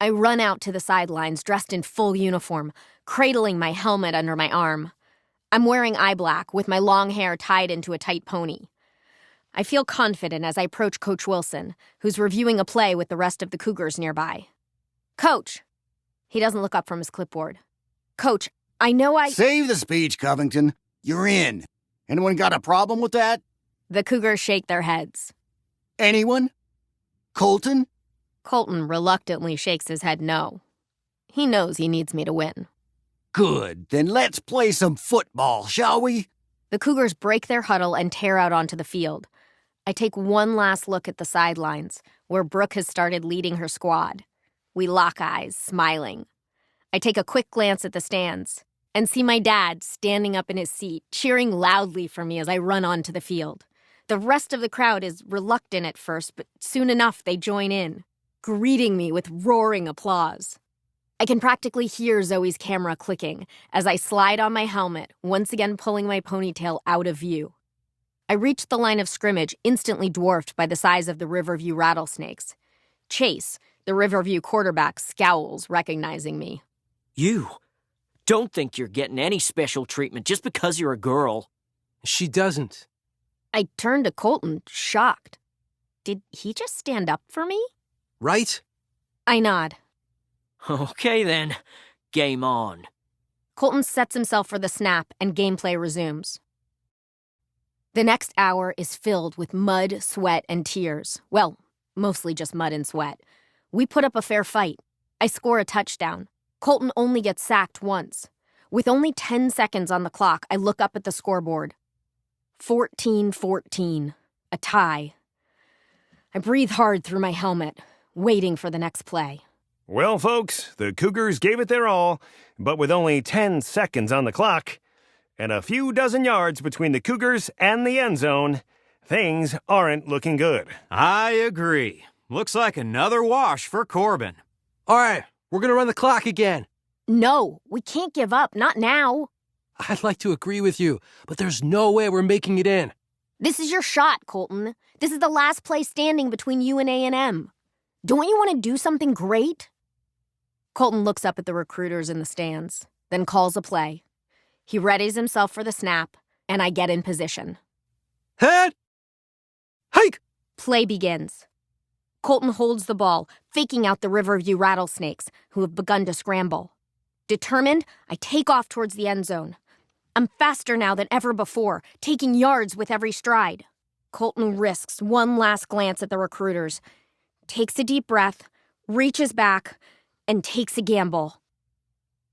I run out to the sidelines dressed in full uniform, cradling my helmet under my arm. I'm wearing eye black with my long hair tied into a tight pony. I feel confident as I approach Coach Wilson, who's reviewing a play with the rest of the Cougars nearby. Coach! He doesn't look up from his clipboard. Coach, I know Save the speech, Covington. You're in. Anyone got a problem with that? The Cougars shake their heads. Anyone? Colton? Colton reluctantly shakes his head no. He knows he needs me to win. Good. Then let's play some football, shall we? The Cougars break their huddle and tear out onto the field. I take one last look at the sidelines, where Brooke has started leading her squad. We lock eyes, smiling. I take a quick glance at the stands and see my dad standing up in his seat, cheering loudly for me as I run onto the field. The rest of the crowd is reluctant at first, but soon enough they join in, greeting me with roaring applause. I can practically hear Zoe's camera clicking as I slide on my helmet, once again pulling my ponytail out of view. I reach the line of scrimmage, instantly dwarfed by the size of the Riverview Rattlesnakes. Chase, the Riverview quarterback, scowls, recognizing me. You don't think you're getting any special treatment just because you're a girl. She doesn't. I turn to Colton, shocked. Did he just stand up for me? Right? I nod. Okay then, game on. Colton sets himself for the snap and gameplay resumes. The next hour is filled with mud, sweat, and tears. Well, mostly just mud and sweat. We put up a fair fight. I score a touchdown. Colton only gets sacked once. With only 10 seconds on the clock, I look up at the scoreboard. 14-14. A tie. I breathe hard through my helmet, waiting for the next play. Well, folks, the Cougars gave it their all, but with only 10 seconds on the clock and a few dozen yards between the Cougars and the end zone, things aren't looking good. I agree. Looks like another wash for Corbin. All right, we're going to run the clock again. No, we can't give up, not now. I'd like to agree with you, but there's no way we're making it in. This is your shot, Colton. This is the last play standing between you and A&M. Don't you want to do something great? Colton looks up at the recruiters in the stands, then calls a play. He readies himself for the snap, and I get in position. Head! Hike! Play begins. Colton holds the ball, faking out the Riverview Rattlesnakes, who have begun to scramble. Determined, I take off towards the end zone. I'm faster now than ever before, taking yards with every stride. Colton risks one last glance at the recruiters, takes a deep breath, reaches back, and takes a gamble.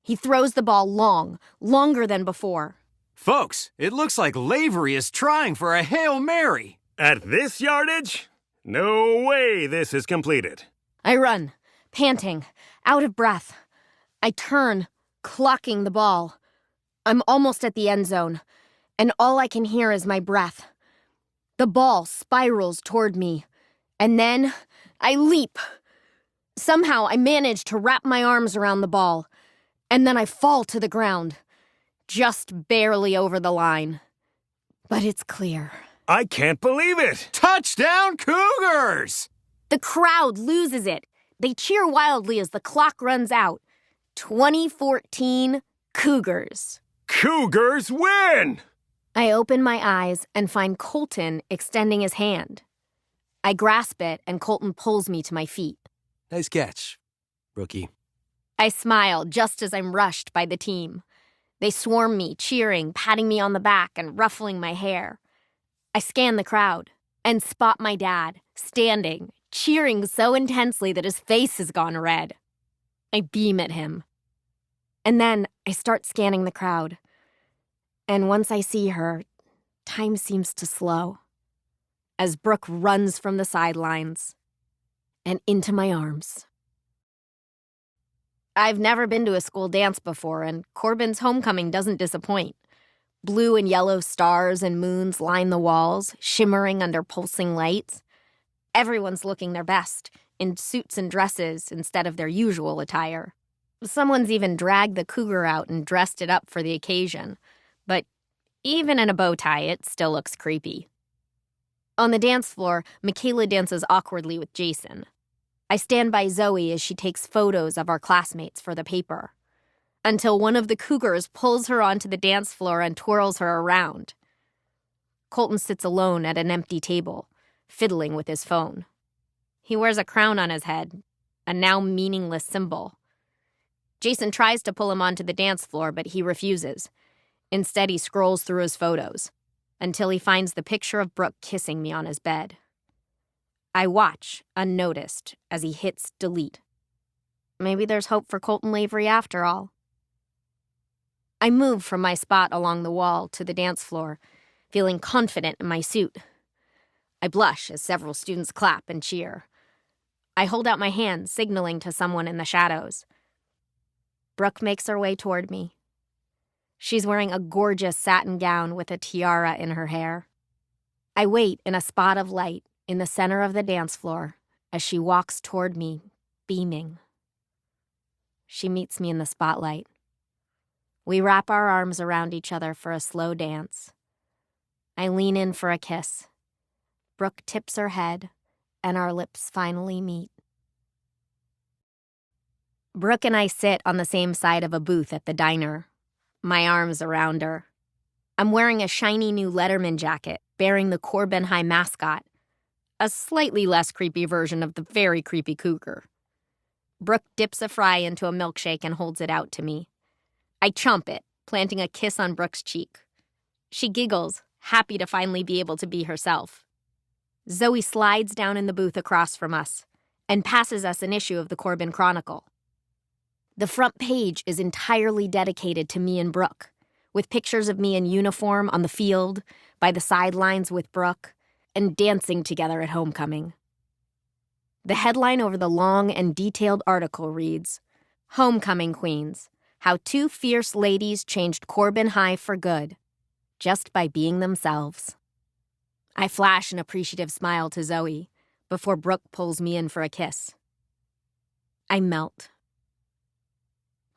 He throws the ball long, longer than before. Folks, it looks like Lavery is trying for a Hail Mary. At this yardage? No way this is completed. I run, panting, out of breath. I turn, clocking the ball. I'm almost at the end zone, and all I can hear is my breath. The ball spirals toward me, and then I leap. Somehow I manage to wrap my arms around the ball, and then I fall to the ground, just barely over the line. But it's clear. I can't believe it! Touchdown Cougars! The crowd loses it. They cheer wildly as the clock runs out. 2014 Cougars. Cougars win! I open my eyes and find Colton extending his hand. I grasp it and Colton pulls me to my feet. Nice catch, rookie. I smile just as I'm rushed by the team. They swarm me, cheering, patting me on the back, and ruffling my hair. I scan the crowd and spot my dad, standing, cheering so intensely that his face has gone red. I beam at him. And then I start scanning the crowd. And once I see her, time seems to slow as Brooke runs from the sidelines and into my arms. I've never been to a school dance before, and Corbin's homecoming doesn't disappoint. Blue and yellow stars and moons line the walls, shimmering under pulsing lights. Everyone's looking their best, in suits and dresses instead of their usual attire. Someone's even dragged the cougar out and dressed it up for the occasion. But even in a bow tie, it still looks creepy. On the dance floor, Michaela dances awkwardly with Jason. I stand by Zoe as she takes photos of our classmates for the paper, until one of the cougars pulls her onto the dance floor and twirls her around. Colton sits alone at an empty table, fiddling with his phone. He wears a crown on his head, a now meaningless symbol. Jason tries to pull him onto the dance floor, but he refuses. Instead, he scrolls through his photos until he finds the picture of Brooke kissing me on his bed. I watch, unnoticed, as he hits delete. Maybe there's hope for Colton Lavery after all. I move from my spot along the wall to the dance floor, feeling confident in my suit. I blush as several students clap and cheer. I hold out my hand, signaling to someone in the shadows. Brooke makes her way toward me. She's wearing a gorgeous satin gown with a tiara in her hair. I wait in a spot of light in the center of the dance floor as she walks toward me, beaming. She meets me in the spotlight. We wrap our arms around each other for a slow dance. I lean in for a kiss. Brooke tips her head, and our lips finally meet. Brooke and I sit on the same side of a booth at the diner, my arms around her. I'm wearing a shiny new Letterman jacket bearing the Corbin High mascot, a slightly less creepy version of the very creepy cougar. Brooke dips a fry into a milkshake and holds it out to me. I chomp it, planting a kiss on Brooke's cheek. She giggles, happy to finally be able to be herself. Zoe slides down in the booth across from us and passes us an issue of the Corbin Chronicle. The front page is entirely dedicated to me and Brooke, with pictures of me in uniform on the field, by the sidelines with Brooke, and dancing together at homecoming. The headline over the long and detailed article reads, "Homecoming Queens, How Two Fierce Ladies Changed Corbin High for Good, Just by Being Themselves." I flash an appreciative smile to Zoe before Brooke pulls me in for a kiss. I melt.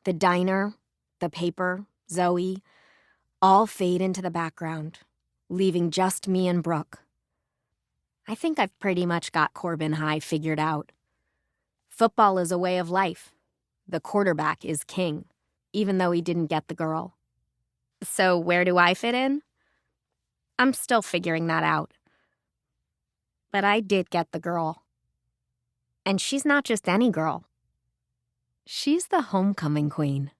The diner, the paper, Zoe, all fade into the background, leaving just me and Brooke. I think I've pretty much got Corbin High figured out. Football is a way of life. The quarterback is king, even though he didn't get the girl. So where do I fit in? I'm still figuring that out. But I did get the girl. And she's not just any girl. She's the homecoming queen.